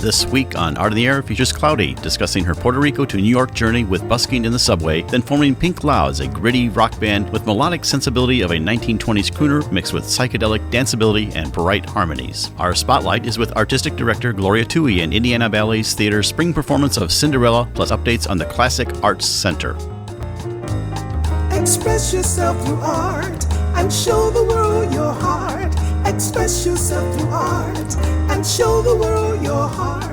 This week on Art in the Air features Claudi discussing her Puerto Rico to New York journey with busking in the subway, then forming Pink Clouds, a gritty rock band with melodic sensibility of a 1920s crooner mixed with psychedelic danceability and bright harmonies. Our spotlight is with artistic director Gloria Tuohy and Indiana Ballet's theater's spring performance of Cinderella, plus updates on the Classic Arts Center. Express yourself through art and show the world your heart. Express yourself through art and show the world your heart.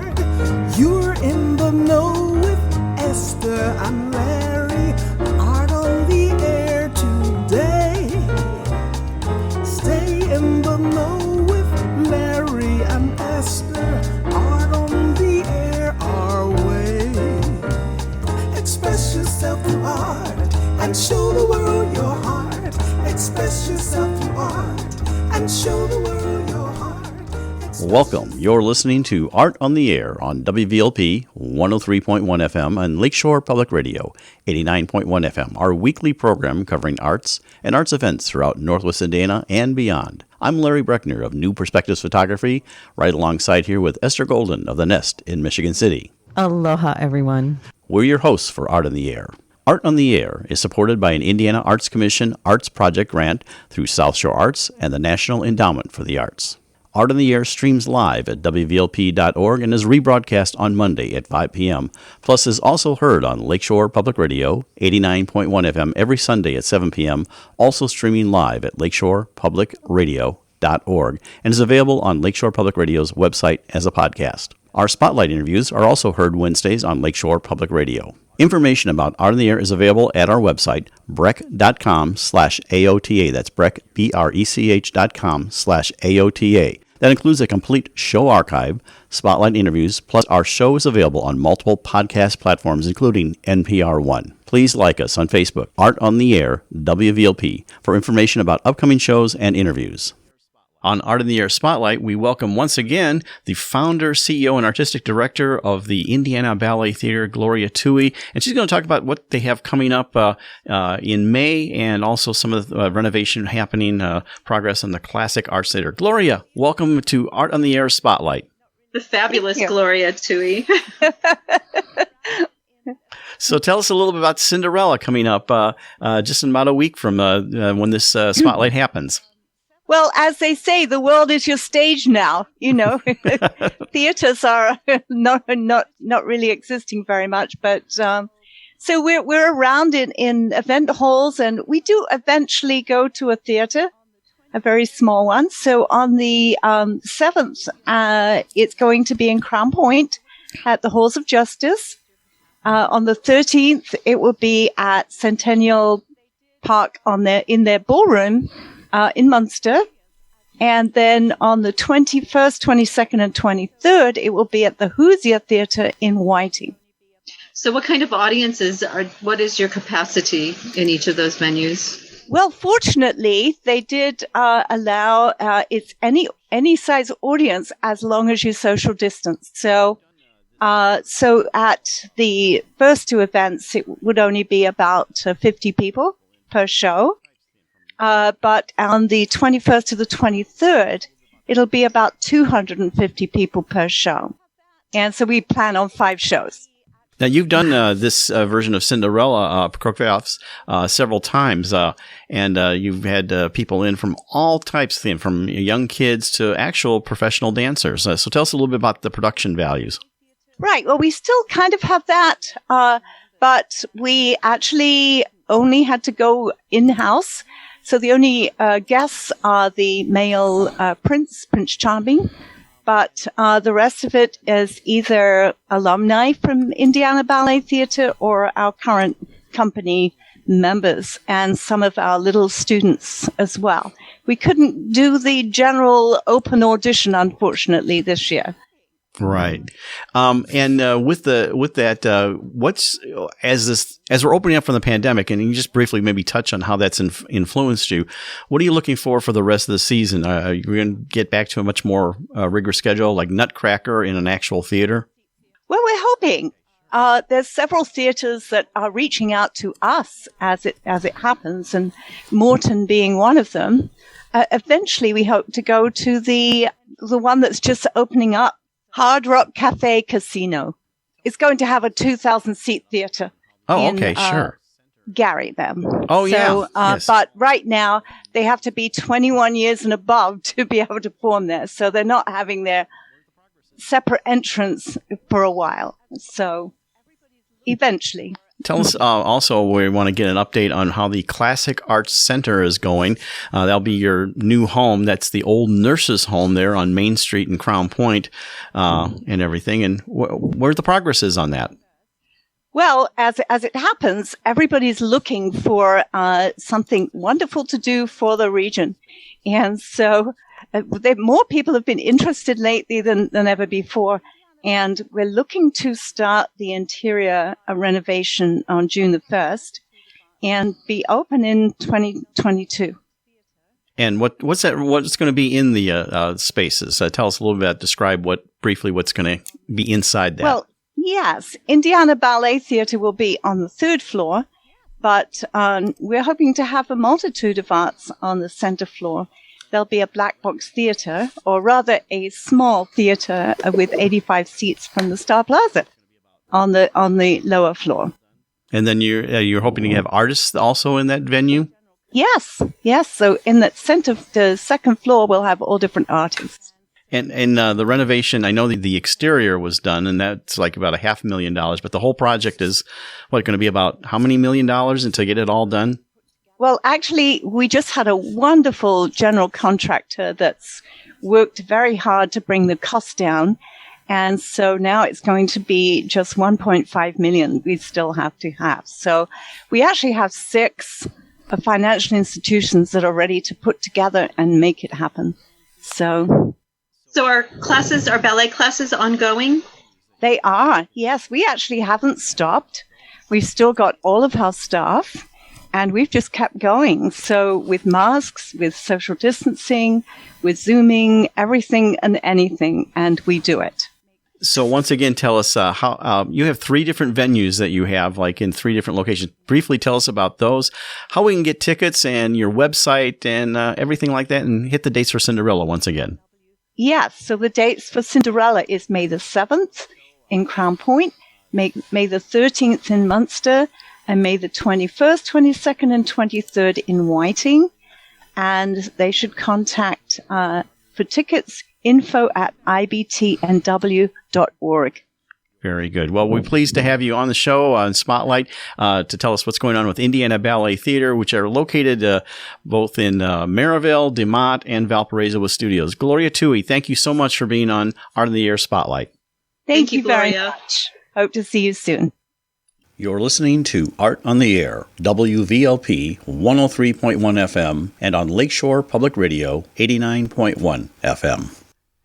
You're in the know with Esther and Larry. Art on the air today. Stay in the know with Larry and Esther. Art on the air our way. Express yourself through art and show the world your heart. Express yourself through art and show the world your heart. Welcome. You're listening to Art on the Air on WVLP 103.1 FM and Lakeshore Public Radio 89.1 FM, our weekly program covering arts and arts events throughout Northwest Indiana and beyond. I'm Larry Breckner of New Perspectives Photography, right alongside here with Esther Golden of The Nest in Michigan City. Aloha, everyone. We're your hosts for Art on the Air. Art on the Air is supported by an Indiana Arts Commission Arts Project grant through South Shore Arts and the National Endowment for the Arts. Art on the Air streams live at WVLP.org and is rebroadcast on Monday at 5 p.m., plus is also heard on Lakeshore Public Radio 89.1 FM every Sunday at 7 p.m., also streaming live at lakeshorepublicradio.org, and is available on Lakeshore Public Radio's website as a podcast. Our spotlight interviews are also heard Wednesdays on Lakeshore Public Radio. Information about Art on the Air is available at our website, breck.com/AOTA. That's Breck, BRECH.com/AOTA. That includes a complete show archive, spotlight interviews, plus our show is available on multiple podcast platforms, including NPR One. Please like us on Facebook, Art on the Air, WVLP, for information about upcoming shows and interviews. On Art in the Air Spotlight, we welcome once again the founder, CEO, and artistic director of the Indiana Ballet Theater, Gloria Tuohy. And she's going to talk about what they have coming up in May and also some of the renovation happening, progress on the Classic Arts Center. Gloria, welcome to Art on the Air Spotlight. The fabulous Gloria Tuohy. So tell us a little bit about Cinderella coming up just in about a week from when this spotlight happens. Well, as they say, the world is your stage now. You know, theaters are not really existing very much, but so we're around in event halls, and we do eventually go to a theater, a very small one. So on the 7th, it's going to be in Crown Point at the Halls of Justice. On the 13th, it will be at Centennial Park in their ballroom. In Munster, and then on the 21st, 22nd, and 23rd, it will be at the Hoosier Theatre in Whiting. So what kind of audiences what is your capacity in each of those venues? Well, fortunately, they did allow it's any size audience as long as you social distance. So at the first two events, it would only be about 50 people per show. But on the 21st to the 23rd, it'll be about 250 people per show. And so we plan on 5 shows. Now, you've done this version of Cinderella choreographs several times, and you've had people in from all types of things, from young kids to actual professional dancers. So tell us a little bit about the production values. Right. Well, we still kind of have that, but we actually only had to go in-house. So the only guests are the male Prince Charming, but the rest of it is either alumni from Indiana Ballet Theater or our current company members and some of our little students as well. We couldn't do the general open audition, unfortunately, this year. Right. And with that, what's as we're opening up from the pandemic, and you just briefly maybe touch on how that's influenced you. What are you looking for the rest of the season? Are you going to get back to a much more rigorous schedule, like Nutcracker in an actual theater? Well, we're hoping. There's several theaters that are reaching out to us as it happens, and Morton being one of them. Eventually, we hope to go to the one that's just opening up Hard Rock Cafe Casino. It's going to have a 2,000-seat theater. Oh, okay, sure. Gary then. Oh, yeah. Yes. But right now they have to be 21 years and above to be able to perform there. So they're not having their separate entrance for a while. So eventually. Tell us also, we want to get an update on how the Classic Arts Center is going. That'll be your new home. That's the old nurses' home there on Main Street in Crown Point and everything. And where the progress is on that? Well, as it happens, everybody's looking for something wonderful to do for the region. And so more people have been interested lately than ever before. And we're looking to start the interior renovation on June the 1st and be open in 2022. And what's going to be in the spaces? Tell us a little bit, describe briefly what's going to be inside that. Well, yes, Indiana Ballet Theatre will be on the 3rd floor, but we're hoping to have a multitude of arts on the center floor. There'll be a black box theater, or rather a small theater with 85 seats from the Star Plaza on the lower floor. And then you're hoping to have artists also in that venue? Yes. So in the 2nd floor, we'll have all different artists. And the renovation, I know the exterior was done, and that's like about $500,000, but the whole project is going to be about how many $1 million to get it all done? Well, actually, we just had a wonderful general contractor that's worked very hard to bring the cost down. And so now it's going to be just 1.5 million we still have to have. So we actually have 6 financial institutions that are ready to put together and make it happen. So our ballet classes ongoing? They are, yes. We actually haven't stopped. We've still got all of our staff. And we've just kept going. So with masks, with social distancing, with Zooming, everything and anything, and we do it. So once again, tell us how you have 3 different venues that you have, like in 3 different locations. Briefly tell us about those, how we can get tickets and your website and everything like that, and hit the dates for Cinderella once again. Yes. So the dates for Cinderella is May the 7th in Crown Point, May the 13th in Munster, and May the 21st, 22nd, and 23rd in Whiting. And they should contact for tickets info@ibtnw.org. Very good. Well, we're pleased to have you on the show on Spotlight to tell us what's going on with Indiana Ballet Theatre, which are located both in Maryville, DeMotte, and Valparaiso with studios. Gloria Tuohy, thank you so much for being on Art in the Air Spotlight. Thank you very Gloria. much. Hope to see you soon. You're listening to Art on the Air, WVLP 103.1 FM, and on Lakeshore Public Radio 89.1 FM.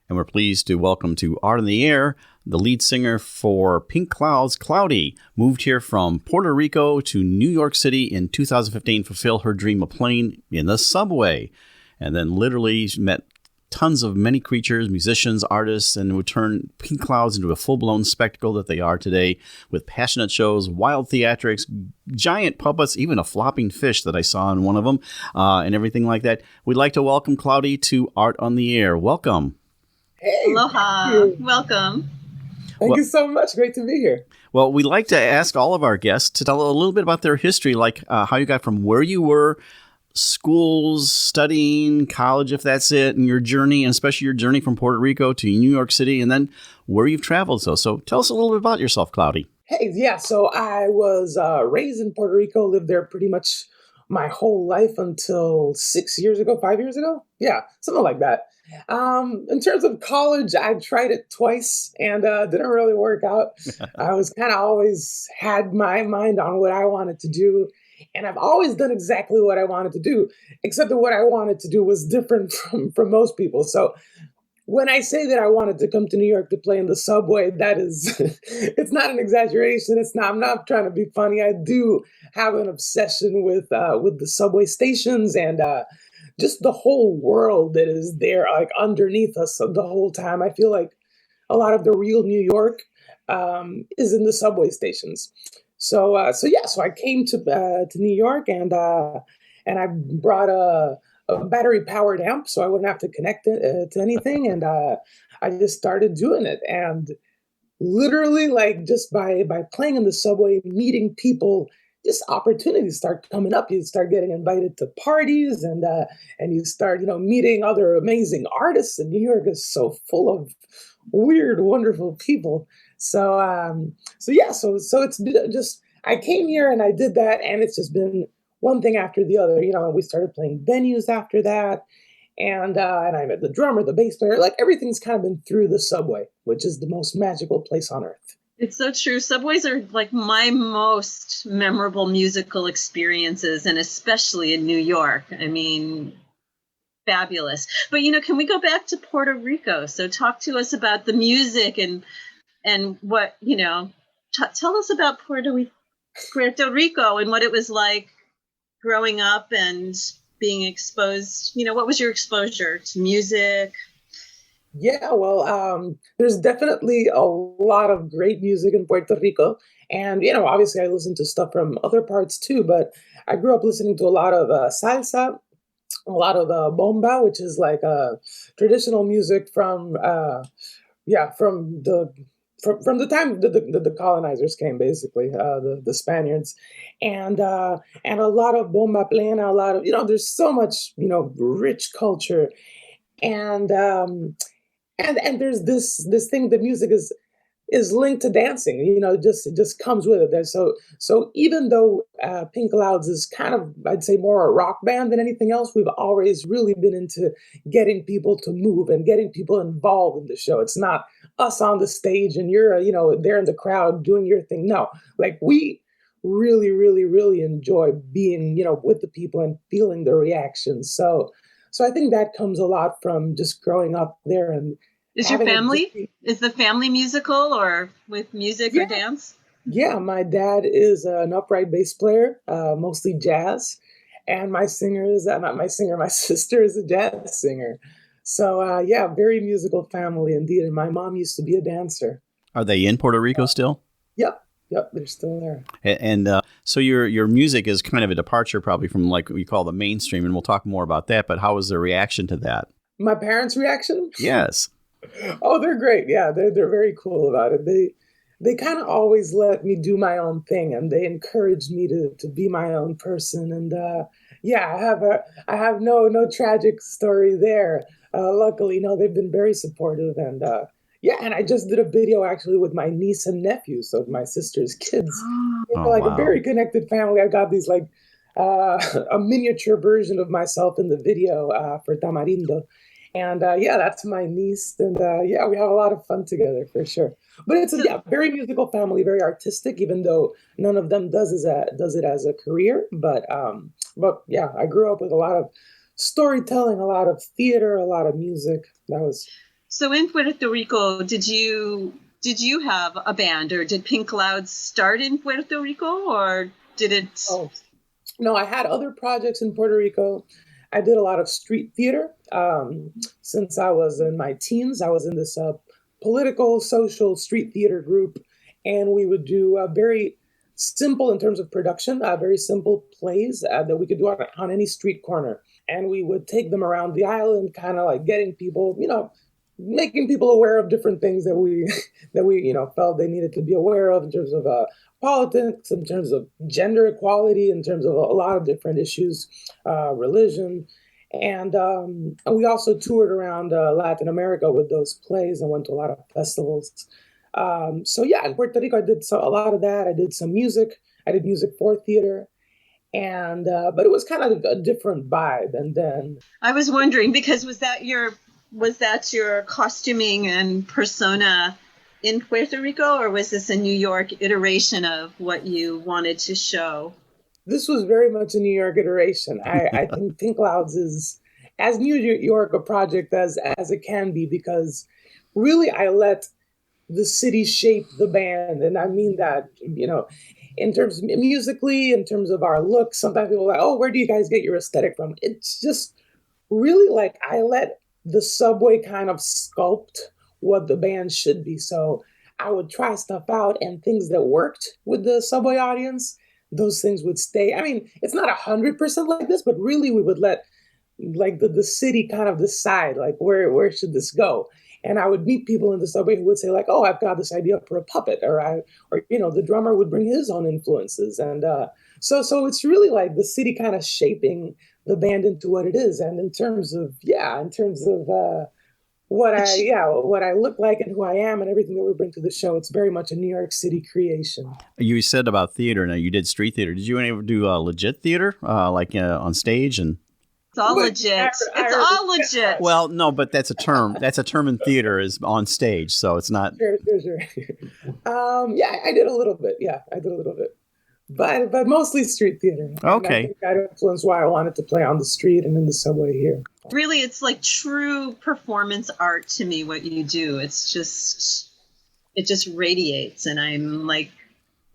And we're pleased to welcome to Art on the Air the lead singer for Pink Clouds, Claudi, moved here from Puerto Rico to New York City in 2015 to fulfill her dream of playing in the subway. And then literally met tons of many creatures, musicians, artists, and would turn Pink Clouds into a full-blown spectacle that they are today, with passionate shows, wild theatrics, giant puppets, even a flopping fish that I saw in one of them, and everything like that. We'd like to welcome Claudi to Art on the Air. Welcome. Hey. Aloha. Welcome. Thank you so much. Great to be here. Well, we like to ask all of our guests to tell a little bit about their history, like how you got from where you were, schools, studying, college, if that's it, and your journey, and especially your journey from Puerto Rico to New York City, and then where you've traveled. So tell us a little bit about yourself, Claudi. Hey, yeah. So I was raised in Puerto Rico, lived there pretty much my whole life until 5 years ago. Yeah, something like that. In terms of college, I tried it twice and didn't really work out. I was kind of always had my mind on what I wanted to do. And I've always done exactly what I wanted to do, except that what I wanted to do was different from most people. So when I say that I wanted to come to New York to play in the subway, that is, it's not an exaggeration. I'm not trying to be funny. I do have an obsession with the subway stations and just the whole world that is there, like underneath us the whole time. I feel like a lot of the real New York is in the subway stations. So I came to New York and I brought a a battery powered amp, so I wouldn't have to connect it to anything. And I just started doing it. And literally, like, just by playing in the subway, meeting people, just opportunities start coming up. You start getting invited to parties, and you start, meeting other amazing artists. And New York is so full of weird, wonderful people. So it's been just, I came here and I did that, and it's just been one thing after the other. We started playing venues after that. And I met the drummer, the bass player, like everything's kind of been through the subway, which is the most magical place on earth. It's so true. Subways are like my most memorable musical experiences, and especially in New York. I mean, fabulous. But, can we go back to Puerto Rico? So talk to us about the music and what, tell us about Puerto Rico and what it was like growing up and being exposed. What was your exposure to music? Yeah, well, there's definitely a lot of great music in Puerto Rico. And, obviously I listen to stuff from other parts too, but I grew up listening to a lot of salsa, a lot of bomba, which is like traditional music from, from the time the colonizers came, basically, the Spaniards, and a lot of bomba plena, a lot of, there's so much, rich culture. And there's this thing that music is linked to dancing. It just comes with it. So even though Pink Clouds is kind of, I'd say, more a rock band than anything else, we've always really been into getting people to move and getting people involved in the show. It's not us on the stage and you're there in the crowd doing your thing. No, like, we really, really, really enjoy being with the people and feeling the reactions. So I think that comes a lot from just growing up there. And is the family musical or with music or dance? Yeah, my dad is an upright bass player, mostly jazz, and my sister is a jazz singer. So very musical family indeed. And my mom used to be a dancer. Are they in Puerto Rico still? Yep, they're still there. And so your music is kind of a departure probably from like what you call the mainstream, and we'll talk more about that. But how was the reaction to that? My parents' reaction? Yes. Oh, they're great. Yeah, they're very cool about it. They kind of always let me do my own thing, and they encouraged me to be my own person. And I have no tragic story there. Luckily, no, they've been very supportive. And and I just did a video actually with my niece and nephew, so my sister's kids. A very connected family. I got these like a miniature version of myself in the video for Tamarindo. And that's my niece. And we have a lot of fun together for sure. But it's a very musical family, very artistic, even though none of them does it as a career. But I grew up with a lot of storytelling, a lot of theater, a lot of music. So in Puerto Rico, did you have a band, or did Pink Clouds start in Puerto Rico, or did it? Oh, no, I had other projects in Puerto Rico. I did a lot of street theater. Since I was in my teens, I was in this political, social street theater group, and we would do very simple in terms of production, very simple plays that we could do on any street corner. And we would take them around the island, kind of like getting people, making people aware of different things that we felt they needed to be aware of in terms of politics, in terms of gender equality, in terms of a lot of different issues, religion. And we also toured around Latin America with those plays and went to a lot of festivals. In Puerto Rico, I did a lot of that. I did some music. I did music for theater. And but it was kind of a different vibe. And then I was wondering, because was that your costuming and persona in Puerto Rico, or was this a New York iteration of what you wanted to show? This was very much a New York iteration. I think Pink Clouds is as New York a project as it can be, because really I let the city shape the band. And I mean that, in terms of musically, in terms of our look. Sometimes people are like, oh, where do you guys get your aesthetic from? It's just really like I let the subway kind of sculpt what the band should be. So I would try stuff out, and things that worked with the subway audience, those things would stay. I mean, it's not 100% like this, but really we would let like the city kind of decide like where should this go. And I would meet people in the subway who would say like, oh, I've got this idea for a puppet, or the drummer would bring his own influences. And so it's really like the city kind of shaping the band into what it is. And in terms of what I look like and who I am and everything that we bring to the show, it's very much a New York City creation. You said about theater. Now, you did street theater. Did you ever do legit theater, on stage? And it's all legit. It's all legit. Well, no, but that's a term. That's a term in theater, is on stage. So it's not. Sure. Yeah, I did a little bit. Yeah, I did a little bit. But mostly street theater. Okay. And I think that influenced why I wanted to play on the street and in the subway here. Really, it's like true performance art to me, what you do. It just radiates, and I'm like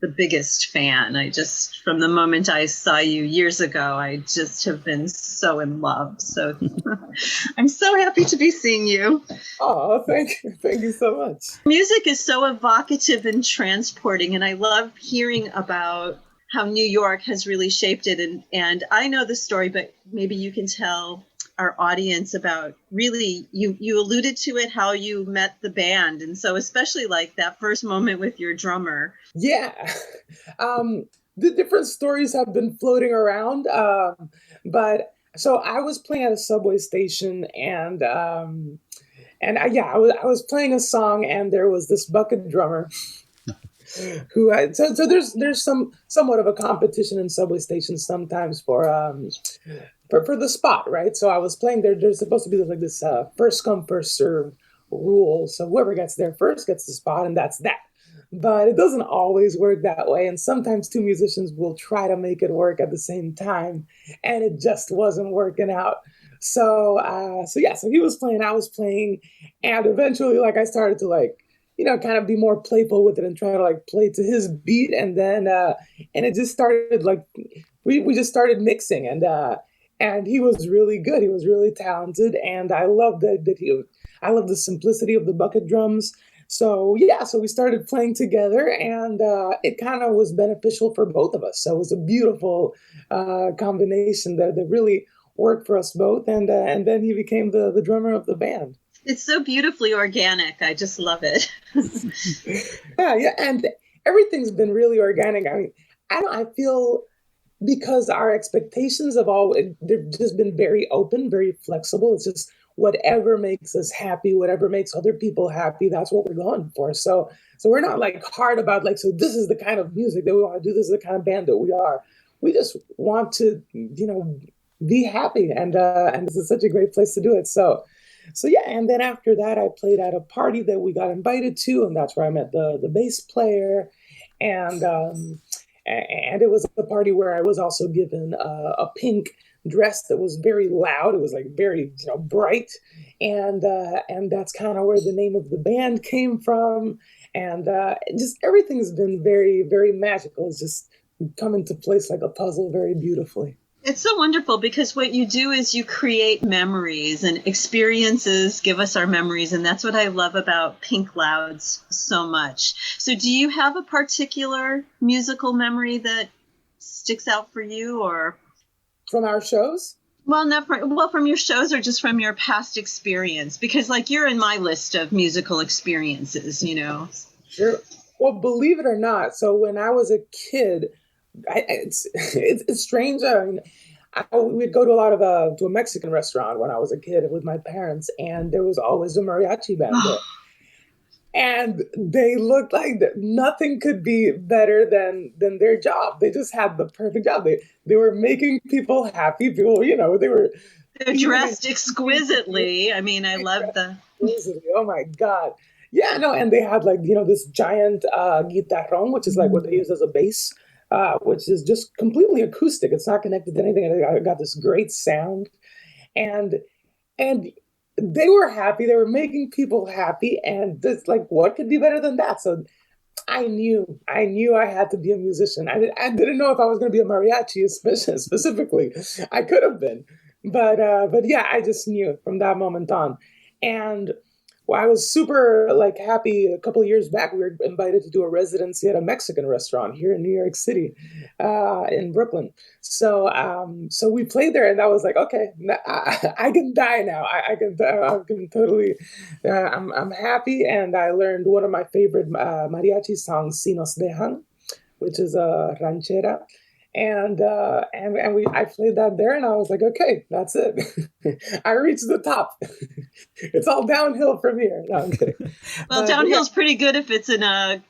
the biggest fan. From the moment I saw you years ago, I just have been so in love. So I'm so happy to be seeing you. Oh, thank you. Thank you so much. Music is so evocative and transporting, and I love hearing about how New York has really shaped it. And I know the story, but maybe you can tell our audience about, really, you alluded to it, how you met the band. And so especially like that first moment with your drummer. Yeah. The different stories have been floating around. But so I was playing at a subway station, and I was playing a song, and there was this bucket drummer so there's somewhat of a competition in subway stations sometimes for the spot, right? So I was playing there. There's supposed to be like this first come first serve rule. So whoever gets there first gets the spot, and that's that. But it doesn't always work that way, and sometimes two musicians will try to make it work at the same time, and it just wasn't working out. So he was playing, I was playing, and eventually, like, I started to kind of be more playful with it and try to like play to his beat, and then and it just started like we just started mixing, and he was really good. He was really talented, and I loved I loved the simplicity of the bucket drums. So we started playing together, and it kind of was beneficial for both of us. So it was a beautiful combination that really worked for us both, and then he became the drummer of the band. It's so beautifully organic. I just love it. Yeah, and everything's been really organic. I mean, I feel because our expectations they've just been very open, very flexible. It's just whatever makes us happy, whatever makes other people happy, that's what we're going for. So we're not like hard about like, so this is the kind of music that we want to do. This is the kind of band that we are. We just want to, be happy, and this is such a great place to do it. So yeah, and then after that, I played at a party that we got invited to, and that's where I met the bass player, and it was a party where I was also given a pink dress that was very loud. It was like very bright, and that's kind of where the name of the band came from, and just everything's been very, very magical. It's just come into place like a puzzle very beautifully. It's so wonderful because what you do is you create memories, and experiences give us our memories. And that's what I love about Pink Louds so much. So do you have a particular musical memory that sticks out for you, or from our shows? Well, from your shows, or just from your past experience, because like you're in my list of musical experiences, Sure. Well, believe it or not, so when I was a kid, it's strange. I mean, we'd go to to a Mexican restaurant when I was a kid with my parents, and there was always a mariachi band there. And they looked like nothing could be better than their job. They just had the perfect job. They were making people happy. People, they're dressed exquisitely. I mean, I love the exquisitely. Oh my God. Yeah, no, and they had this giant guitarrón, which is like what they use as a bass. Which is just completely acoustic. It's not connected to anything. I got this great sound, and they were happy. They were making people happy, and this, like, what could be better than that? So I knew I had to be a musician. I didn't know if I was going to be a mariachi specifically. I could have been, but yeah, I just knew from that moment on. And Well, I was super like happy. A couple of years back, we were invited to do a residency at a Mexican restaurant here in New York City, in Brooklyn. So we played there, and I was like, okay, I can die now. I can totally. I'm happy, and I learned one of my favorite mariachi songs, "Si Nos Dejan," which is a ranchera. And I played that there, and I was like, okay, that's it. I reached the top. It's all downhill from here. No, I'm kidding. Well, downhill's pretty good if it's in a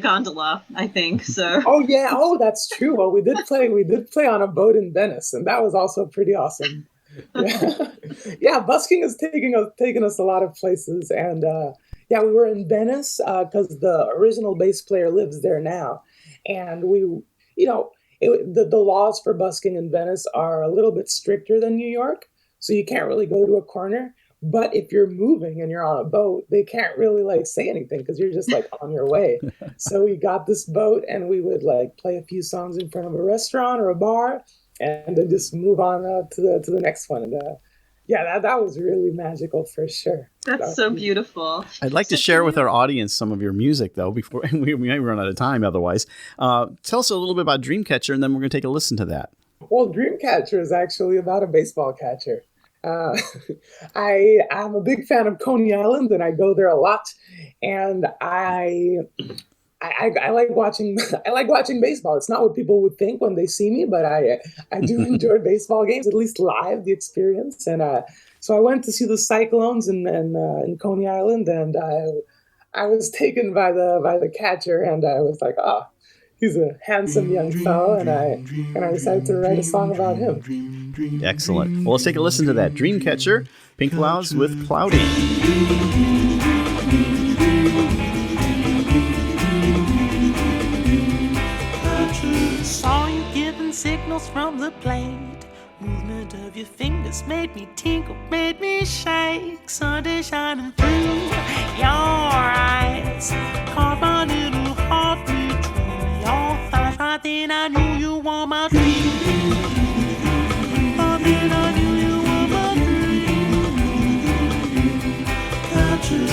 gondola, I think. So. Oh yeah. Oh, that's true. Well, we did play on a boat in Venice, and that was also pretty awesome. Yeah, yeah. Busking is taking us a lot of places, and yeah, we were in Venice because the original bass player lives there now. And the laws for busking in Venice are a little bit stricter than New York. So you can't really go to a corner. But if you're moving and you're on a boat, they can't really like say anything because you're just like on your way. So we got this boat and we would like play a few songs in front of a restaurant or a bar and then just move on to the next one. And yeah, that was really magical for sure. That's so beautiful. I'd like to share with our audience some of your music, though, before we may run out of time otherwise. Tell us a little bit about Dreamcatcher, and then we're going to take a listen to that. Well, Dreamcatcher is actually about a baseball catcher. I'm a big fan of Coney Island, and I go there a lot. And I like watching. I like watching baseball. It's not what people would think when they see me, but I do enjoy baseball games, at least live, the experience. And so I went to see the Cyclones in Coney Island, and I was taken by the catcher, and I was like, he's a handsome young fellow, and I decided to write a song about him. Excellent. Well, let's take a listen to that. Dreamcatcher, Pink Clouds with Claudi. Saw you giving signals from the plate. Movement of your fingers made me tinkle, made me shake. Sunday shining through your eyes. Caught my little heart between your thighs. Right then I knew you were my dream. Right then I knew you were my dream. Got you.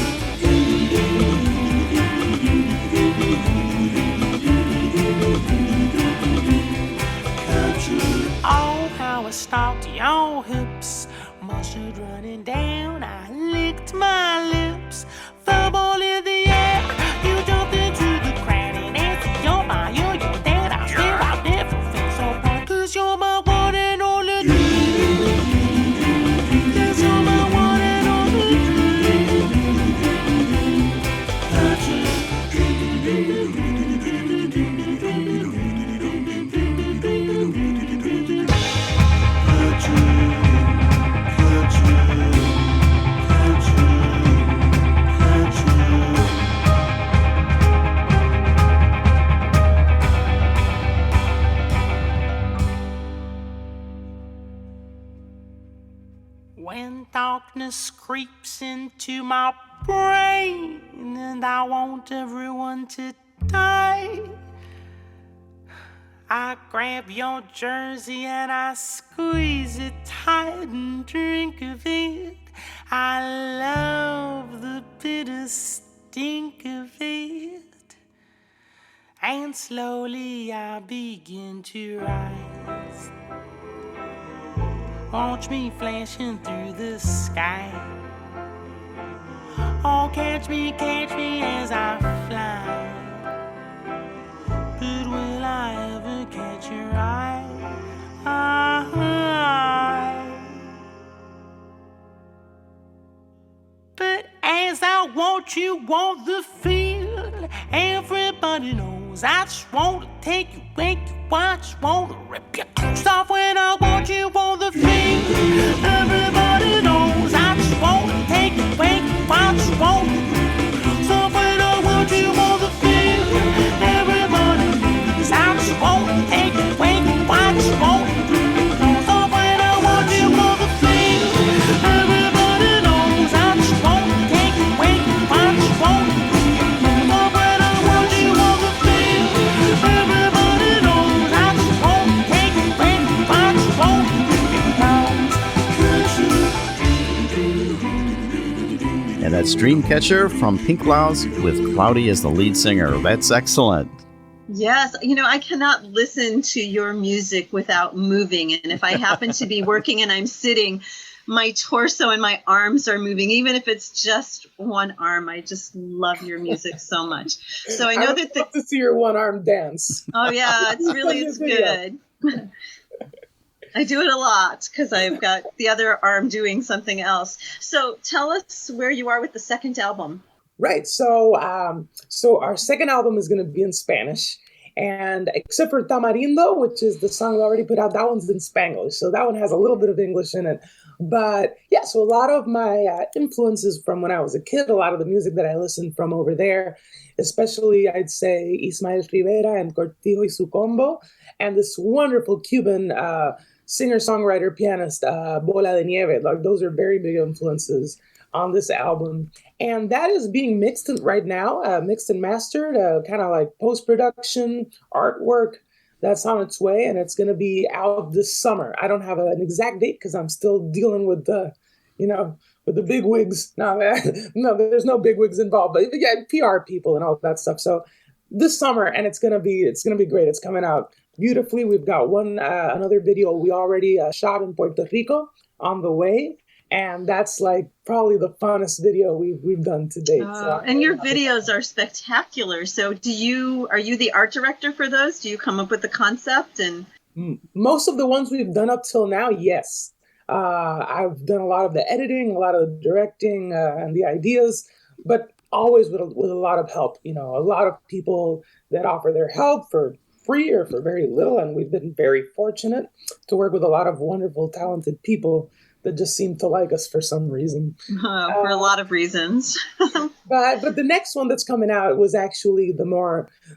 Oh, how I stalked your hips, mustard running down. I licked my lips, fireball in the air. You jumped into the crowd and answered, you're my, you're dad. I swear I've never felt so proud, 'cause you're my one and only dream. Yes, you're my one and only dream. Got you. When darkness creeps into my brain and I want everyone to die, I grab your jersey and I squeeze it tight and drink of it. I love the bitter stink of it. And slowly I begin to rise. Watch me flashing through the sky. Oh, catch me as I fly. But will I ever catch your eye? But as I want you on the field, everybody knows I just want to take you, wake you, watch, want to rip your clothes off when I want you on the field. Everybody knows I just want to take you, wake you, watch, want to rip your clothes off when I want you on the field. Everybody knows I just want to take you, wake you, watch, want to rip your clothes off when I want you on the field. Everybody knows I just want to take you, wake you, watch, want to rip your clothes off when I want you on the field. Everybody knows I just want to take you, wake you, watch, want to rip your clothes. That's Dreamcatcher from Pink Blouse with Claudi as the lead singer. That's excellent. Yes, I cannot listen to your music without moving. And if I happen to be working and I'm sitting, my torso and my arms are moving, even if it's just one arm. I just love your music so much. So I know I would love to see your one arm dance. Oh yeah, it's good. I do it a lot because I've got the other arm doing something else. So tell us where you are with the second album. Right. So our second album is going to be in Spanish. And except for Tamarindo, which is the song we already put out, that one's in Spanglish. So that one has a little bit of English in it. But yeah, so a lot of my influences from when I was a kid, a lot of the music that I listened from over there, especially I'd say Ismael Rivera and Cortijo y su combo, and this wonderful Cuban singer-songwriter, pianist, Bola de Nieve. Like, those are very big influences on this album. And that is being mixed right now, mixed and mastered, kind of like post-production, artwork. That's on its way, and it's going to be out this summer. I don't have an exact date because I'm still dealing with the, with the big wigs. No, there's no big wigs involved, but yeah, PR people and all that stuff. So this summer, and it's going to be great. It's coming out beautifully. We've got another video we already shot in Puerto Rico on the way. And that's like probably the funnest video we've done to date. And your videos are spectacular. So are you the art director for those? Do you come up with the concept? And most of the ones we've done up till now, yes. I've done a lot of the editing, a lot of the directing, and the ideas, but always with a lot of help. A lot of people that offer their help for free or for very little. And we've been very fortunate to work with a lot of wonderful, talented people that just seem to like us for some reason. For a lot of reasons. but the next one that's coming out was actually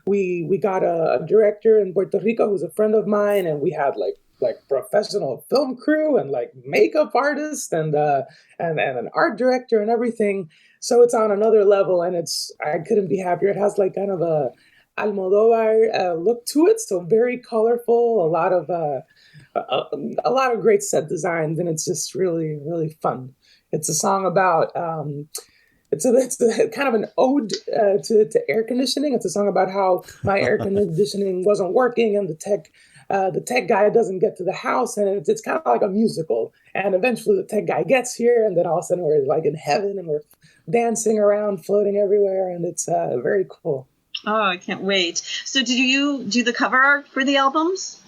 we got a director in Puerto Rico who's a friend of mine, and we had like professional film crew and like makeup artist and an art director and everything. So it's on another level, and I couldn't be happier. It has like kind of a Almodovar look to it, so very colorful, a lot of great set designs, and it's just really, really fun. It's a song about it's a kind of an ode to air conditioning. It's a song about how my air conditioning wasn't working, and the tech guy doesn't get to the house, and it's kind of like a musical. And eventually the tech guy gets here, and then all of a sudden we're like in heaven, and we're dancing around, floating everywhere, and it's very cool. Oh, I can't wait. So did you do the cover art for the albums?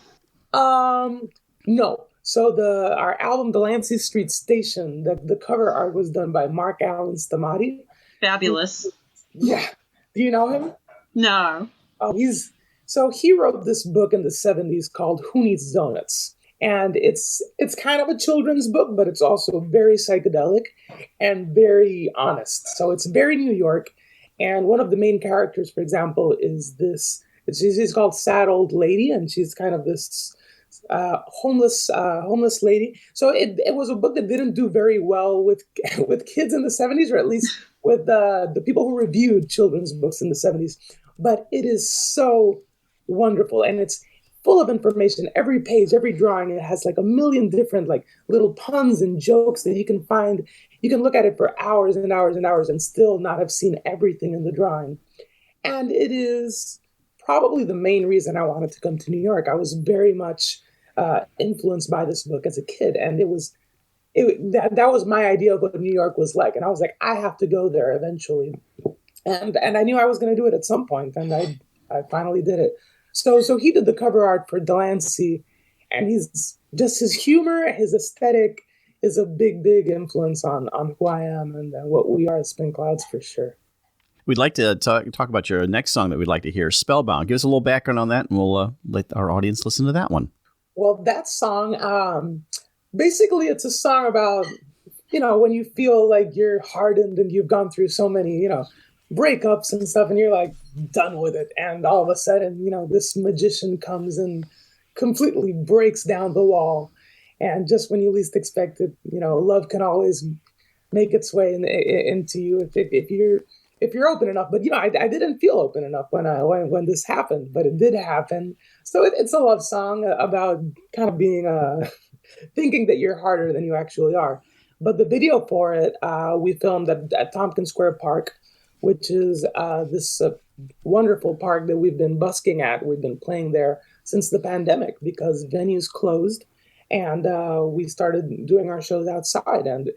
No. So our album, Delancey Street Station, the cover art was done by Mark Allen Stamati. Fabulous. Yeah. Do you know him? No. Oh, he wrote this book in the 70s called Who Needs Donuts? And it's kind of a children's book, but it's also very psychedelic and very honest. So it's very New York. And one of the main characters, for example, is she's called Sad Old Lady, and she's kind of this homeless lady. So it was a book that didn't do very well with kids in the 70s, or at least with the people who reviewed children's books in the 70s. But it is so wonderful, and it's full of information. Every page, every drawing, it has like a million different like little puns and jokes that you can find. You can look at it for hours and hours and hours and still not have seen everything in the drawing. And it is probably the main reason I wanted to come to New York. I was very much influenced by this book as a kid, and that was my idea of what New York was like. And I was like, I have to go there eventually. And I knew I was going to do it at some point, and I finally did it. So he did the cover art for Delancey, and his humor, his aesthetic is a big, big influence on who I am and what we are as Spin Clouds for sure. We'd like to talk about your next song that we'd like to hear, Spellbound. Give us a little background on that, and we'll let our audience listen to that one. Well, that song, basically it's a song about, when you feel like you're hardened and you've gone through so many, breakups and stuff, and you're like done with it. And all of a sudden, this magician comes and completely breaks down the wall. And just when you least expect it, love can always make its way into you if you're open enough. But I didn't feel open enough when this happened, but it did happen. So it's a love song about kind of being thinking that you're harder than you actually are. But the video for it, we filmed at Tompkins Square Park, which is this wonderful park that we've been busking at. We've been playing there since the pandemic because venues closed, and we started doing our shows outside. And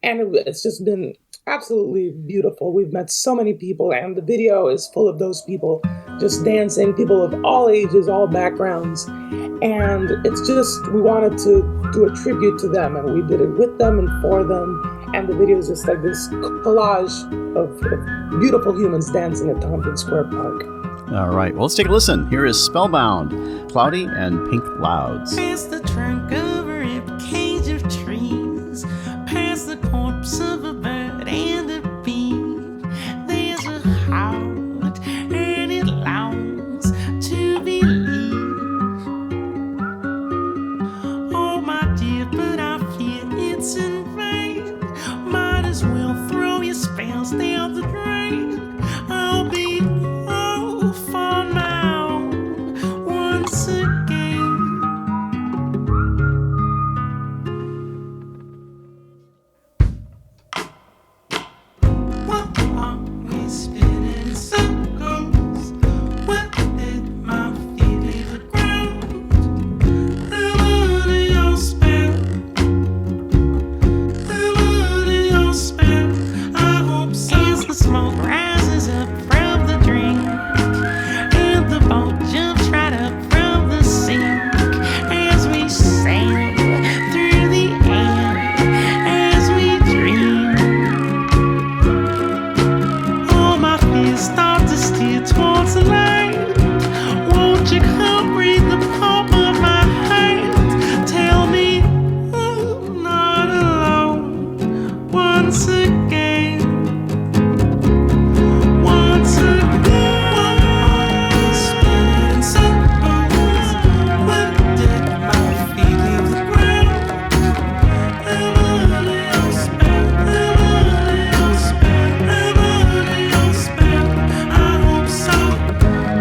it's just been absolutely beautiful. We've met so many people, and the video is full of those people just dancing, people of all ages, all backgrounds. And it's just, we wanted to do a tribute to them, and we did it with them and for them. And the video is just like this collage of beautiful humans dancing at Tompkins Square Park. All right, well, let's take a listen. Here is Spellbound, Claudi and Pink Clouds. Past the trunk of a rib cage of trees, past the corpse of a bird and a bee, there's a heart and it longs to believe. Oh my dear, but I fear it's in vain. Might as well throw your spells down the drain. I'll be off on my own once again. What are we spinning in circles? What did my feet hit the ground? The word of your spell, the word of your spell. I hope so. As the smoke rises up from the drink, and the boat jumps right up from the sink, as we sail through the air, as we dream. All my fears start to steer towards the light. Won't you come read the palm of my hand? Tell me I'm not alone once again. Once again, spinning in circles. When did my feet leave the ground? The word of your spell, the word of your spell, the word of your spell. I hope so.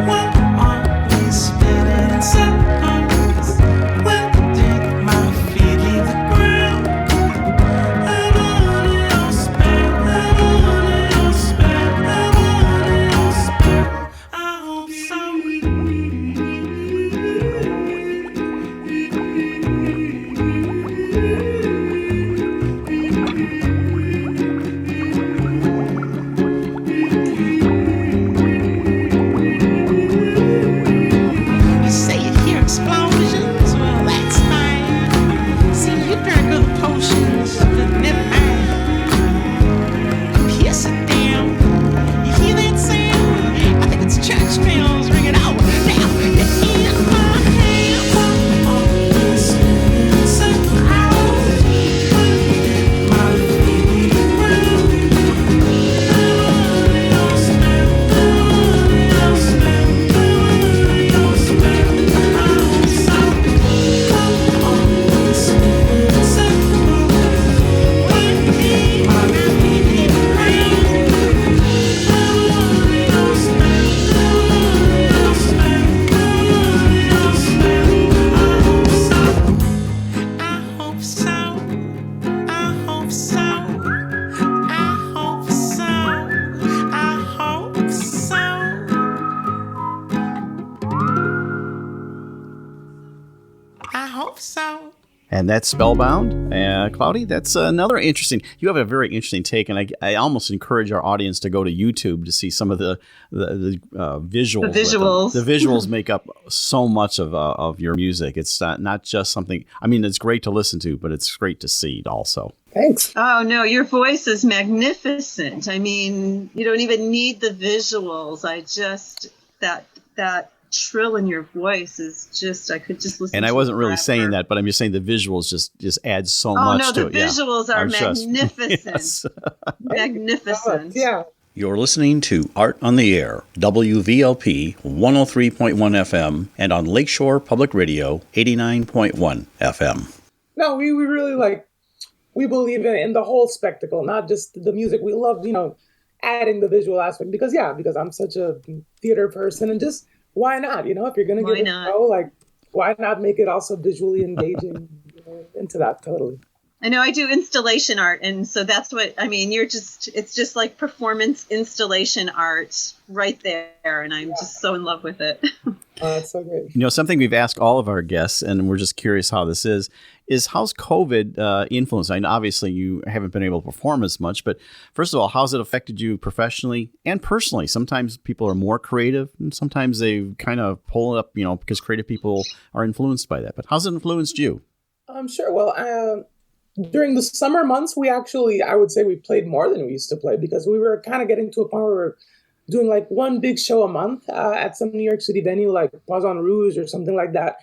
What are we spinning in circles? When did my feet leave the ground? The word of your spell, the word of your spell, the word of your spell. I hope so. You say you hear explosions, well that's fine. See you drink of the potions, but never mind. Pierce it down. You hear that sound? I think it's church bells ringing out. Now you're in my hand. Oh, spinning in circles. When did my feet leave the ground? The word of your spell, the word of your spell, the word of your spell. I hope so. Come on, spinning in circles. When did my feet leave the ground? The word of your spell, the word of your spell, the word of your spell. I hope so. I hope so. I hope so. I hope so. I hope so. I hope so. And that's Spellbound. Claudi, that's another interesting. You have a very interesting take, and I almost encourage our audience to go to YouTube to see some of the visuals. The visuals. The visuals make up so much of your music. It's not just something. I mean, it's great to listen to, but it's great to see also. Thanks. Oh no, your voice is magnificent. I mean, you don't even need the visuals. I just that trill in your voice is just, I could just listen And to I wasn't really forever. saying that, but I'm just saying the visuals just add so Oh much no, to the it. Yeah. visuals are just- magnificent. Yes. Magnificent. Yeah. You're listening to Art on the Air, WVLP 103.1 FM, and on Lakeshore Public Radio 89.1 FM. No, we really we believe in the whole spectacle, not just the music. We love, adding the visual aspect because I'm such a theater person, and just why not? If you're going to give it a go, why not make it also visually engaging into that totally. I know I do installation art, and so that's what I mean. It's just like performance installation art right there, and I'm just so in love with it. Oh, that's so great. Something we've asked all of our guests, and we're just curious how this is how's COVID influenced? I know obviously you haven't been able to perform as much, but first of all, how's it affected you professionally and personally? Sometimes people are more creative, and sometimes they kind of pull it up, because creative people are influenced by that. But how's it influenced you? I'm sure. Well, during the summer months, I would say we played more than we used to play because we were kind of getting to a point where we were doing like one big show a month at some New York City venue like Poisson Rouge or something like that.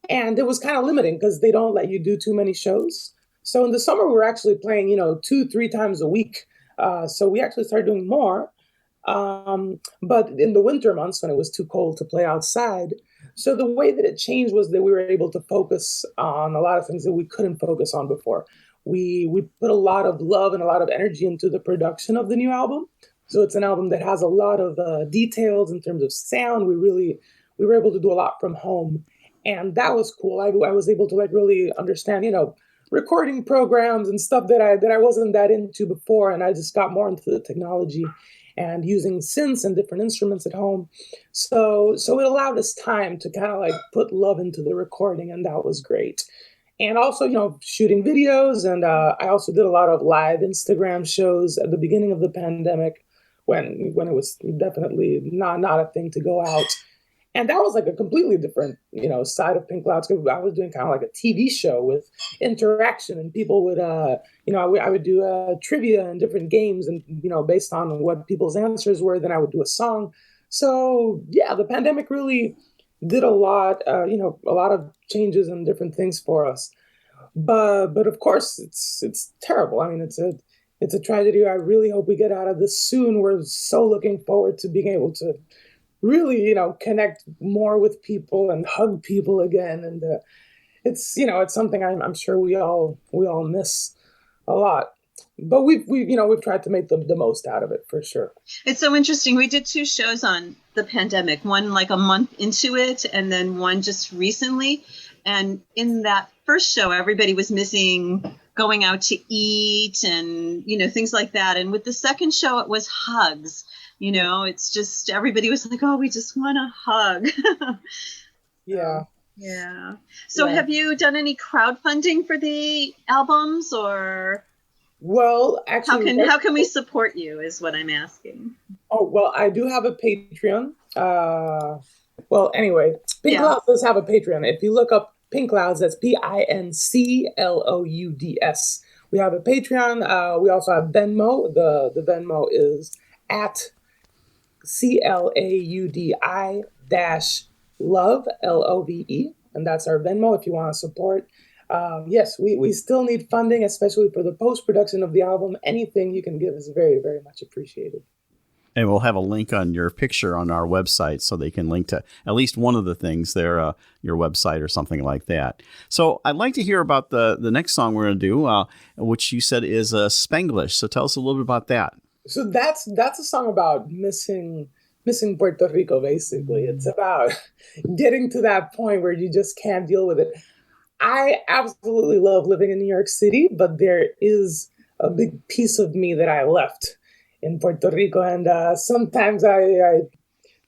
And it was kind of limiting because they don't let you do too many shows. So in the summer, we were actually playing, 2-3 times a week. So we actually started doing more. But in the winter months when it was too cold to play outside, so the way that it changed was that we were able to focus on a lot of things that we couldn't focus on before. We put a lot of love and a lot of energy into the production of the new album. So it's an album that has a lot of details in terms of sound. We were able to do a lot from home. And that was cool. I was able to really understand, recording programs and stuff that I wasn't that into before. And I just got more into the technology and using synths and different instruments at home. So it allowed us time to kind of put love into the recording, and that was great. And also, shooting videos, and I also did a lot of live Instagram shows at the beginning of the pandemic when it was definitely not a thing to go out. And that was a completely different, side of Pink Clouds. I was doing kind of a TV show with interaction, and people would, I would do trivia and different games, and based on what people's answers were, then I would do a song. So yeah, the pandemic really did a lot, a lot of changes and different things for us. But of course, it's terrible. I mean, it's a tragedy. I really hope we get out of this soon. We're so looking forward to being able to really, connect more with people and hug people again. And it's something I'm sure we all miss a lot. But we've tried to make the most out of it for sure. It's so interesting. We did 2 shows on the pandemic, one a month into it, and then one just recently. And in that first show, everybody was missing going out to eat and, things like that. And with the second show, it was hugs. It's just everybody was like, oh, we just want a hug. Yeah. Yeah. So have you done any crowdfunding for the albums, or? Well, actually, how can we support you is what I'm asking. Oh, well, I do have a Patreon. Well, anyway, Pink Clouds does have a Patreon. If you look up Pink Clouds, that's PINCLOUDS. We have a Patreon. We also have Venmo. The Venmo is at CLAUDI-love, LOVE. And that's our Venmo if you want to support. Yes, we still need funding, especially for the post-production of the album. Anything you can give is very, very much appreciated. And we'll have a link on your picture on our website so they can link to at least one of the things there, your website or something like that. So I'd like to hear about the next song we're going to do, which you said is Spanglish. So tell us a little bit about that. So that's a song about missing Puerto Rico, basically. It's about getting to that point where you just can't deal with it. I absolutely love living in New York City, but there is a big piece of me that I left in Puerto Rico, and sometimes I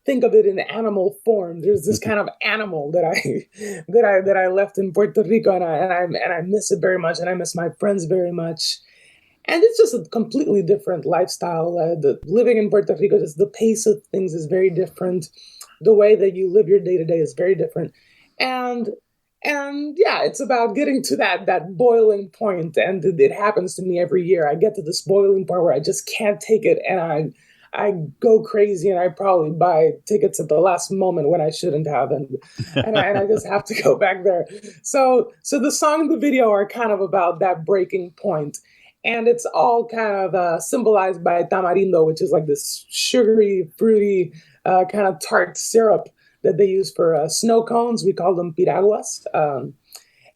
think of it in animal form. There's this kind of animal that I left in Puerto Rico, and I miss it very much, and I miss my friends very much. And it's just a completely different lifestyle. Living in Puerto Rico, just the pace of things is very different. The way that you live your day to day is very different, and yeah, it's about getting to that boiling point, and it happens to me every year. I get to this boiling point where I just can't take it, and I go crazy, and I probably buy tickets at the last moment when I shouldn't have, and I just have to go back there. So the song and the video are kind of about that breaking point, and it's all kind of symbolized by tamarindo, which is like this sugary, fruity, kind of tart syrup that they use for snow cones. We call them piraguas.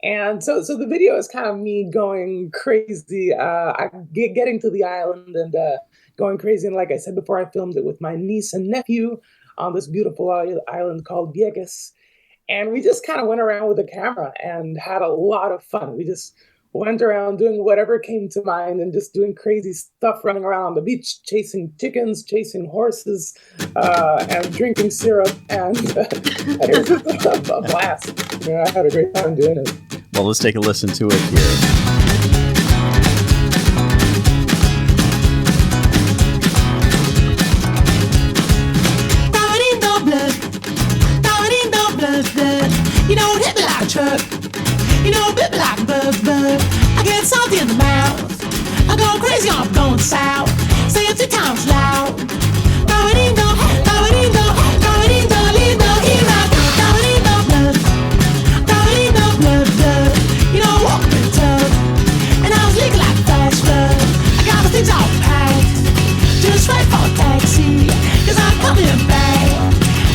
And so the video is kind of me going crazy, getting to the island and going crazy. And like I said before, I filmed it with my niece and nephew on this beautiful island called Vieques. And we just kind of went around with the camera and had a lot of fun. We went around doing whatever came to mind and just doing crazy stuff, running around on the beach, chasing chickens, chasing horses, and drinking syrup. And it was just a blast. I had a great time doing it. Well, let's take a listen to it here. You know, hit me like a truck. You know, bit me like a bug. I get salty in the mouth. I go crazy, I'm going south. Say it 2 times loud. Tamarindo, tamarindo, tamarindo, lindo, here I go. Tamarindo blood, tamarindo blood. You know, walk pretty tough, and I was leaking like fast food. I got my things all packed, just right for a taxi, 'cause I'm coming back.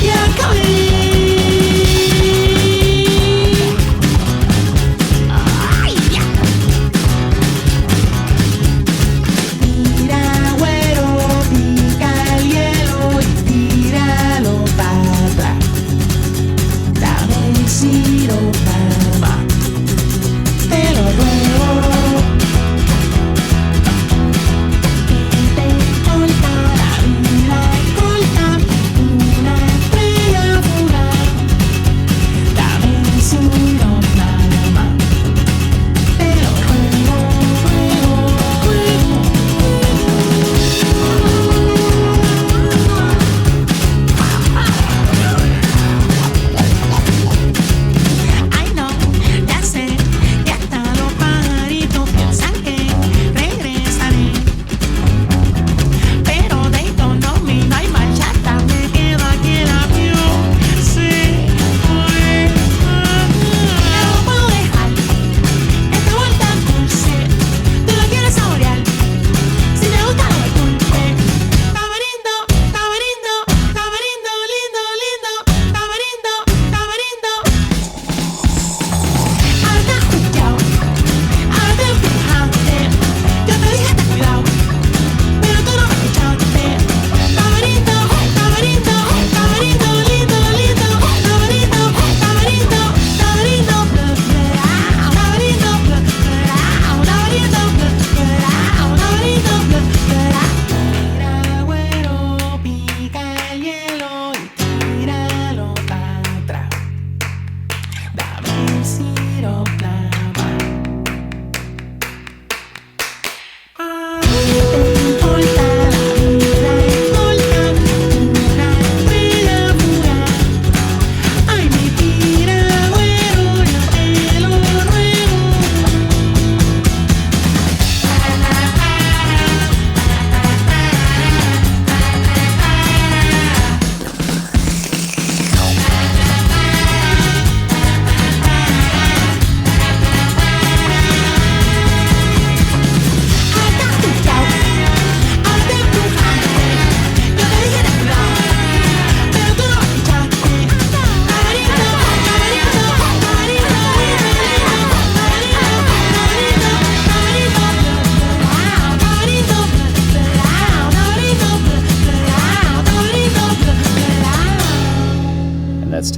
Yeah, I'm coming.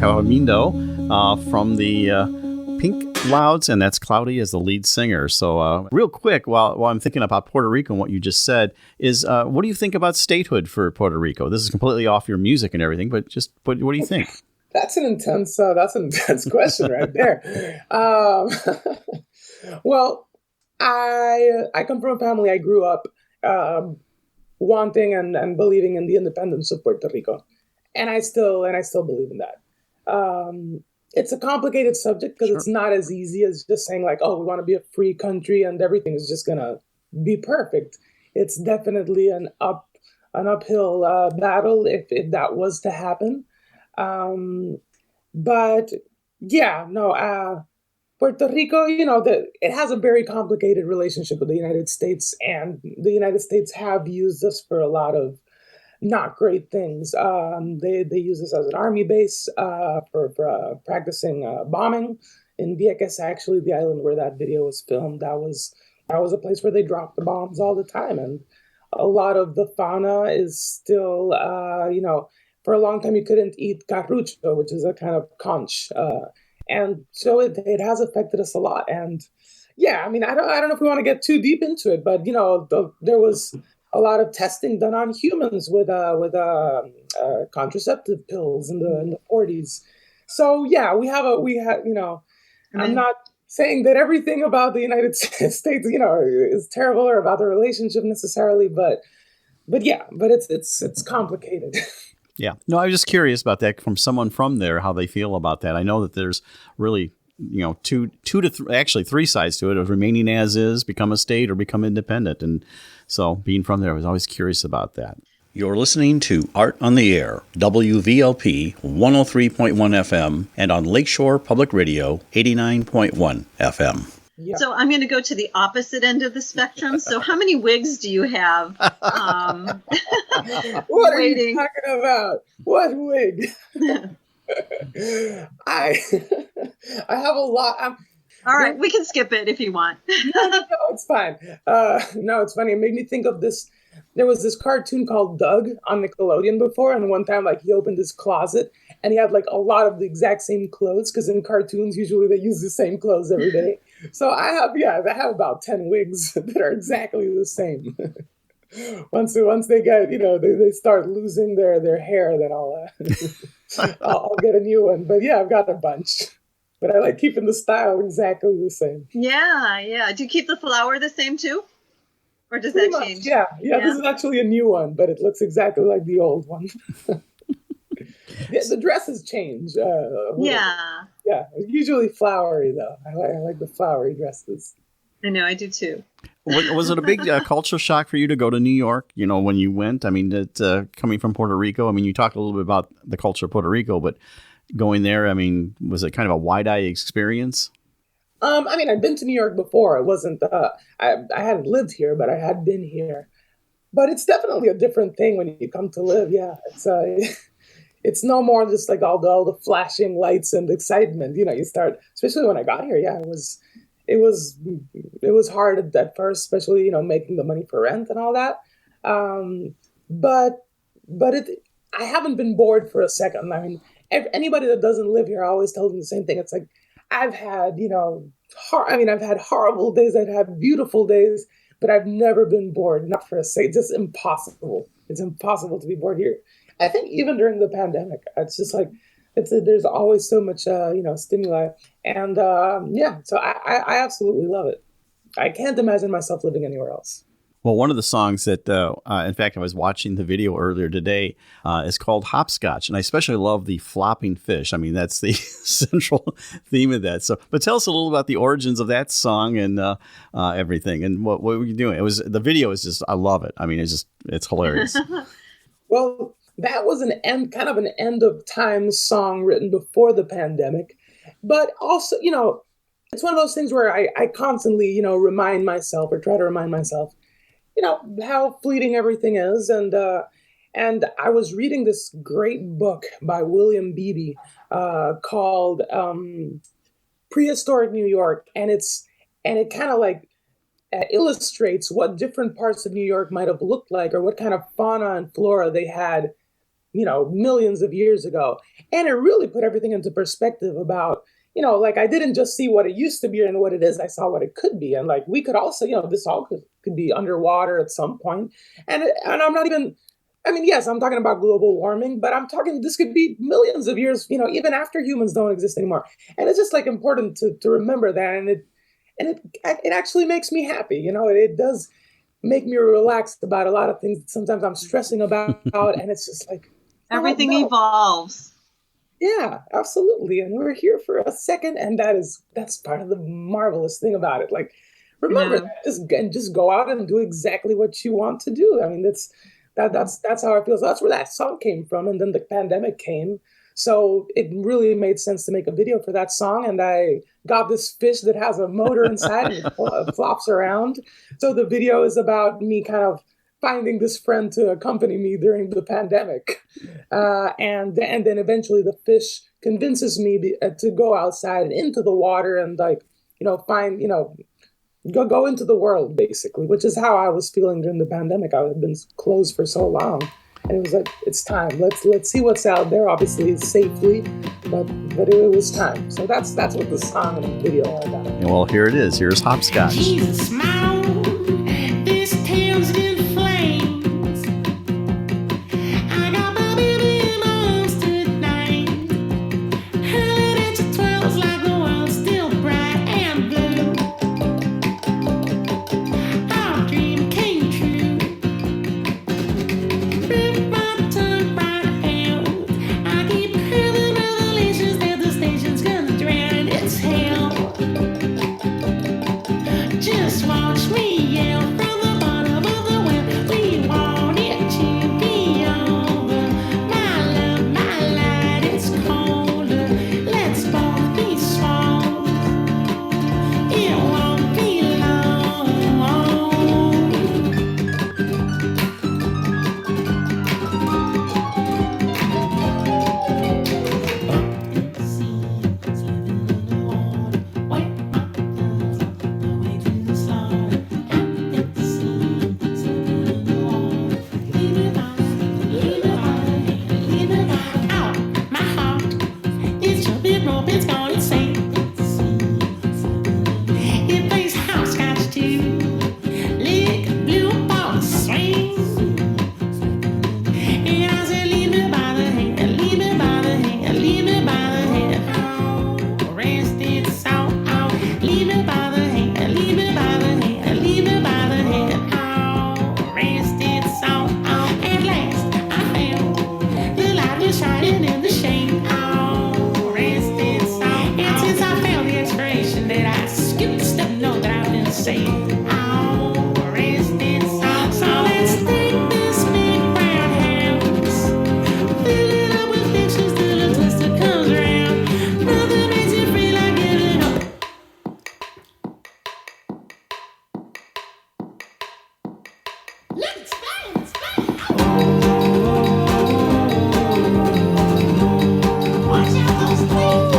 Tamarindo from the Pink Clouds, and that's Claudi as the lead singer. So real quick, while I'm thinking about Puerto Rico and what you just said, is what do you think about statehood for Puerto Rico? This is completely off your music and everything, but just what do you think? That's an intense question right there. Well, I come from a family. I grew up wanting and believing in the independence of Puerto Rico, and I still believe in that. It's a complicated subject because It's not as easy as just saying like, oh, we want to be a free country and everything is just gonna be perfect. It's definitely an uphill battle if that was to happen. But yeah, no, Puerto Rico, it has a very complicated relationship with the United States, and the United States have used us for a lot of not great things. They use this as an army base for practicing bombing in Vieques, actually, the island where that video was filmed. That was a place where they dropped the bombs all the time, and a lot of the fauna is still, for a long time you couldn't eat carrucho, which is a kind of conch, and so it has affected us a lot. And yeah, I mean, I don't know if we want to get too deep into it, but there was a lot of testing done on humans with contraceptive pills in the 40s. So yeah, we had I'm not saying that everything about the United States, is terrible or about the relationship necessarily, but yeah, but it's complicated. Yeah. No, I was just curious about that from someone from there, how they feel about that. I know that there's really, actually three sides to it, of remaining as is, become a state, or become independent. And so being from there, I was always curious about that. You're listening to Art on the Air, WVLP 103.1 FM, and on Lakeshore Public Radio 89.1 FM. Yeah. So I'm going to go to the opposite end of the spectrum. So how many wigs do you have? What are you talking about? What wig? I have a lot. All right, we can skip it if you want. No, it's fine. No, it's funny. It made me think of this. There was this cartoon called Doug on Nickelodeon before, and one time, he opened his closet, and he had a lot of the exact same clothes, because in cartoons usually they use the same clothes every day. So I have about 10 wigs that are exactly the same. Once they get they start losing their hair, then I'll get a new one. But yeah, I've got a bunch. But I like keeping the style exactly the same. Yeah. Do you keep the flower the same too? Or does Pretty that much, change? Yeah. This is actually a new one, but it looks exactly like the old one. Yeah, the dresses change. Yeah, usually flowery though. I like the flowery dresses. I know, I do too. Was it a big culture shock for you to go to New York, when you went? I mean, coming from Puerto Rico, I mean, you talked a little bit about the culture of Puerto Rico, but going there, I mean, was it kind of a wide-eyed experience? I mean, I'd been to New York before. It wasn't, I hadn't lived here, but I had been here. But it's definitely a different thing when you come to live. Yeah, it's no more just all the flashing lights and excitement. You start, especially when I got here. Yeah, it was hard at first, especially making the money for rent and all that. But I haven't been bored for a second. I mean, anybody that doesn't live here, I always tell them the same thing. It's I've had I've had horrible days. I've had beautiful days, but I've never been bored. Not for a second. It's just impossible. It's impossible to be bored here. I think even during the pandemic, it's just there's always so much, stimuli. And so I absolutely love it. I can't imagine myself living anywhere else. Well, one of the songs that, in fact, I was watching the video earlier today, is called Hopscotch. And I especially love the flopping fish. I mean, that's the central theme of that. So, but tell us a little about the origins of that song and everything. And what were you doing? The video is just, I love it. I mean, it's hilarious. Well, that was an end of time song written before the pandemic. But also, it's one of those things where I constantly, remind myself, or try to remind myself, how fleeting everything is. And I was reading this great book by William Beebe called Prehistoric New York. And it kind of illustrates what different parts of New York might have looked like, or what kind of fauna and flora they had, millions of years ago. And it really put everything into perspective about, I didn't just see what it used to be and what it is. I saw what it could be. And we could also, this all could be underwater at some point. And I'm not even, yes, I'm talking about global warming, but I'm talking, this could be millions of years, even after humans don't exist anymore. And it's just important to remember that. And it actually makes me happy. It does make me relaxed about a lot of things that sometimes I'm stressing about. And it's just everything evolves. Yeah, absolutely. And we're here for a second. And that's part of the marvelous thing about it. Remember that, just go out and do exactly what you want to do. I mean, that's how I feel. So that's where that song came from. And then the pandemic came. So it really made sense to make a video for that song. And I got this fish that has a motor inside and it flops around. So the video is about me kind of finding this friend to accompany me during the pandemic. And then eventually the fish convinces me to go outside and into the water and go into the world, basically, which is how I was feeling during the pandemic. I had been closed for so long. And it was it's time. Let's see what's out there, obviously, safely. but it was time. So that's what the song and the video are about. Well, here it is. Here's Hopscotch. Jesus smile, this town's in flames. I got my baby in my arms tonight. Hurling into 12s like the world's still bright and blue. Our dream came true. Rip my tongue right out. I keep hearing revelations that the station's gonna drown its hell. Just watch me yell from the bottom of the well. We want it to be over. My love, my light is colder. Let's both be strong. It won't be long. It's gone insane. It plays hopscotch too. Lick blue ball swing. And I said, leave me by the hand, leave me by the hand, leave me by the hand. Oh, rest it's out, out. Leave me by the hand, leave me by the hand, leave me by the hand. Oh, rest it's out, out. At last I found the light was shining in the shade. Oh, rest it's out, and since I found the inspiration that I skipped a step, know that I've been saying. Oh, rest it's out. So let's take this big brown house, fill it up with pictures till the twister comes around. Nothing makes you free like giving up. Look, it's flying, it's flying. Watch out, those things.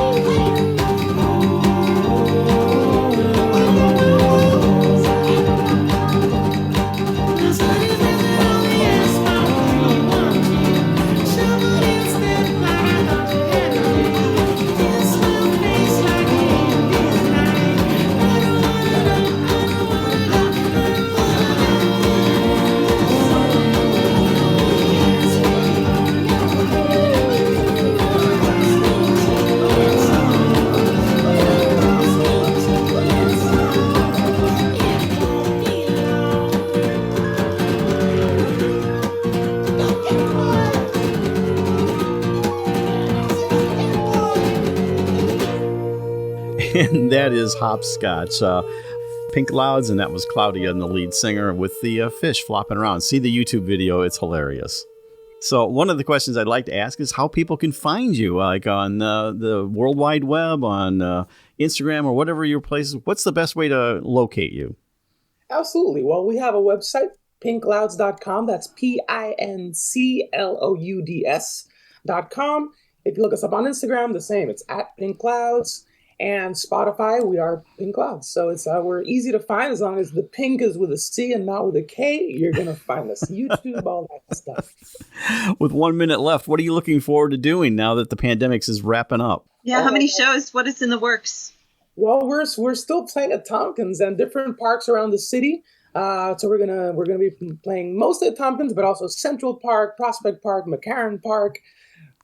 The sun is dancing on the asphalt. You want to shovel instead like I thought you had to do. This little face like the end is night. I don't wanna know, I don't wanna go, I don't And that is Hopscotch. Pink Clouds, and that was Claudia, and the lead singer, with the fish flopping around. See the YouTube video. It's hilarious. So one of the questions I'd like to ask is how people can find you, like on the World Wide Web, on Instagram, or whatever your place is. What's the best way to locate you? Absolutely. Well, we have a website, pinkclouds.com. That's pinclouds.com. If you look us up on Instagram, the same. It's at Pink Clouds. And Spotify, we are Pink Clouds. So it's we're easy to find as long as the pink is with a C and not with a K. You're going to find us. YouTube, all that stuff. With 1 minute left, what are you looking forward to doing now that the pandemic is wrapping up? Yeah, how many shows? What is in the works? Well, we're still playing at Tompkins and different parks around the city. So we're gonna be playing mostly at Tompkins, but also Central Park, Prospect Park, McCarran Park.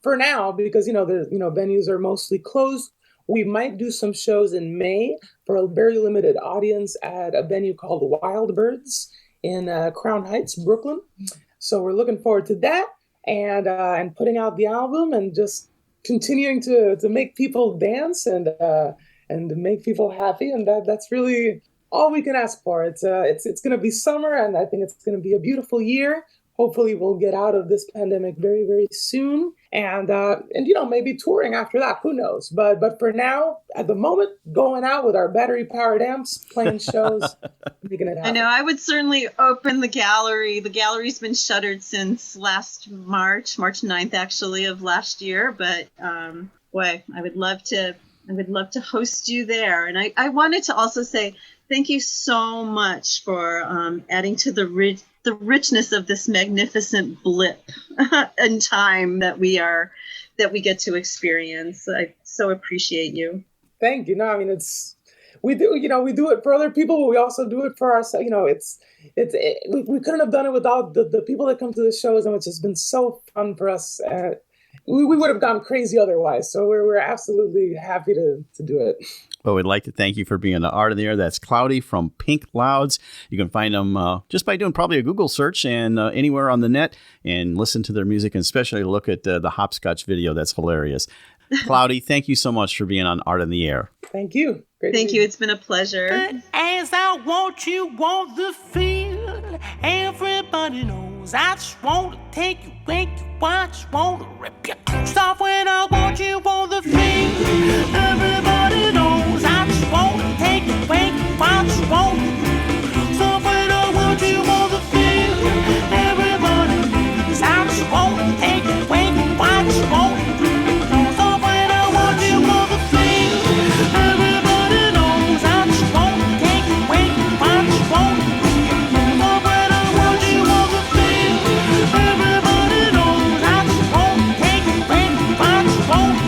For now, because the venues are mostly closed. We might do some shows in May for a very limited audience at a venue called Wild Birds in Crown Heights, Brooklyn. So we're looking forward to that and putting out the album and just continuing to make people dance and make people happy. And that's really all we can ask for. It's going to be summer, and I think it's going to be a beautiful year. Hopefully we'll get out of this pandemic very, very soon. And maybe touring after that. Who knows? But for now, at the moment, going out with our battery-powered amps, playing shows, making it happen. I know. I would certainly open the gallery. The gallery's been shuttered since last March 9th, actually, of last year. But boy, I would love to host you there. And I wanted to also say thank you so much for adding to the the richness of this magnificent blip in time that we get to experience. I so appreciate you. Thank you. No, I mean, we do it for other people, but we also do it for ourselves. We couldn't have done it without the people that come to the shows, and it's just been so fun for us. We would have gone crazy otherwise. So we're absolutely happy to do it. Well, we'd like to thank you for being on the Art in the Air. That's Claudi from Pink Clouds. You can find them just by doing probably a Google search and anywhere on the net, and listen to their music, and especially look at the hopscotch video. That's hilarious. Claudi, thank you so much for being on Art in the Air. Thank you. Thank you. It's been a pleasure. As I want you, want the feel. Everybody knows I just want to take you, wake you, watch, want to rip your clothes off when I want you, want the feel. Everybody knows I just want to take you, wake you, watch, want to stop when I want you, want the feel. Everybody knows I just want to take you, wake you, watch, want to stop when I want you, want the feel. Everybody knows I just want to take you, wake you, watch, want to stop when I want you, want the feel. Everybody knows I just want to take you, wake you, watch, want to.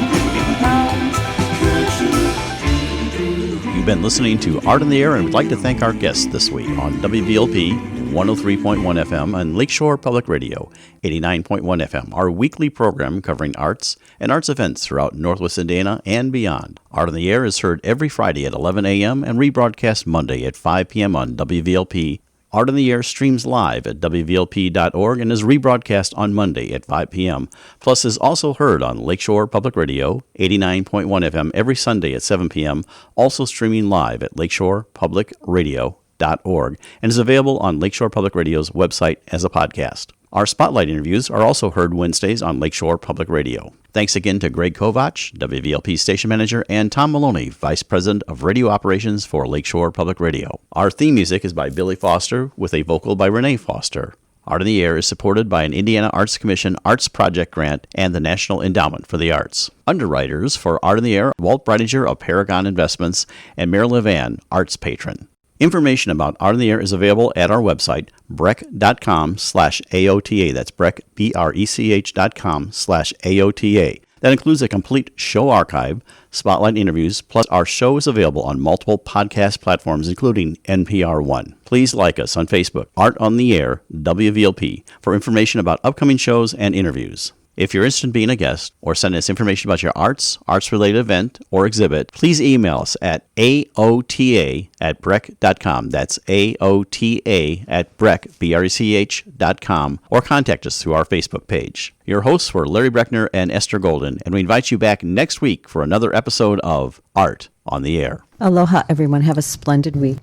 You've been listening to Art in the Air, and we'd like to thank our guests this week on WVLP 103.1 FM and Lakeshore Public Radio 89.1 FM, our weekly program covering arts and arts events throughout Northwest Indiana and beyond. Art in the Air is heard every Friday at 11 a.m. and rebroadcast Monday at 5 p.m. on WVLP. Art in the Air streams live at WVLP.org and is rebroadcast on Monday at 5 p.m. Plus is also heard on Lakeshore Public Radio 89.1 FM every Sunday at 7 p.m., also streaming live at lakeshorepublicradio.org, and is available on Lakeshore Public Radio's website as a podcast. Our spotlight interviews are also heard Wednesdays on Lakeshore Public Radio. Thanks again to Greg Kovach, WVLP station manager, and Tom Maloney, vice president of radio operations for Lakeshore Public Radio. Our theme music is by Billy Foster with a vocal by Renee Foster. Art in the Air is supported by an Indiana Arts Commission Arts Project grant and the National Endowment for the Arts. Underwriters for Art in the Air, Walt Breidinger of Paragon Investments and Marilyn Van, Arts Patron. Information about Art in the Air is available at our website, brech.com/AOTA. That's Brech, BRECH.com/AOTA. That includes a complete show archive, spotlight interviews, plus our show is available on multiple podcast platforms, including NPR One. Please like us on Facebook, Art on the Air, WVLP, for information about upcoming shows and interviews. If you're interested in being a guest or sending us information about your arts-related event or exhibit, please email us at aota@brech.com. That's aota@brech, BRECH.com, or contact us through our Facebook page. Your hosts were Larry Brechner and Esther Golden, and we invite you back next week for another episode of Art on the Air. Aloha, everyone. Have a splendid week.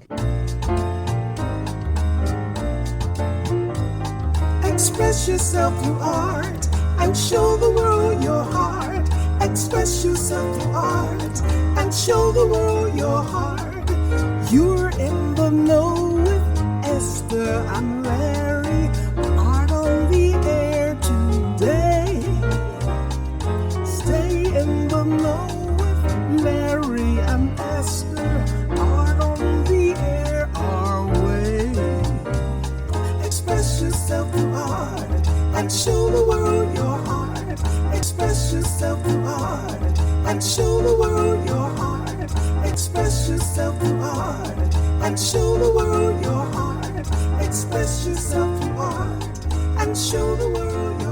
Express yourself through art and show the world your heart. Express yourself through art and show the world your heart. You're in the know with Esther and Larry. Art on the air today. Stay in the know with Larry and Esther. Art on the air our way. Express yourself through art and show the world your heart. Express yourself through art and show the world your heart. Express yourself through art and show the world your heart. Express yourself through art and show the world your heart.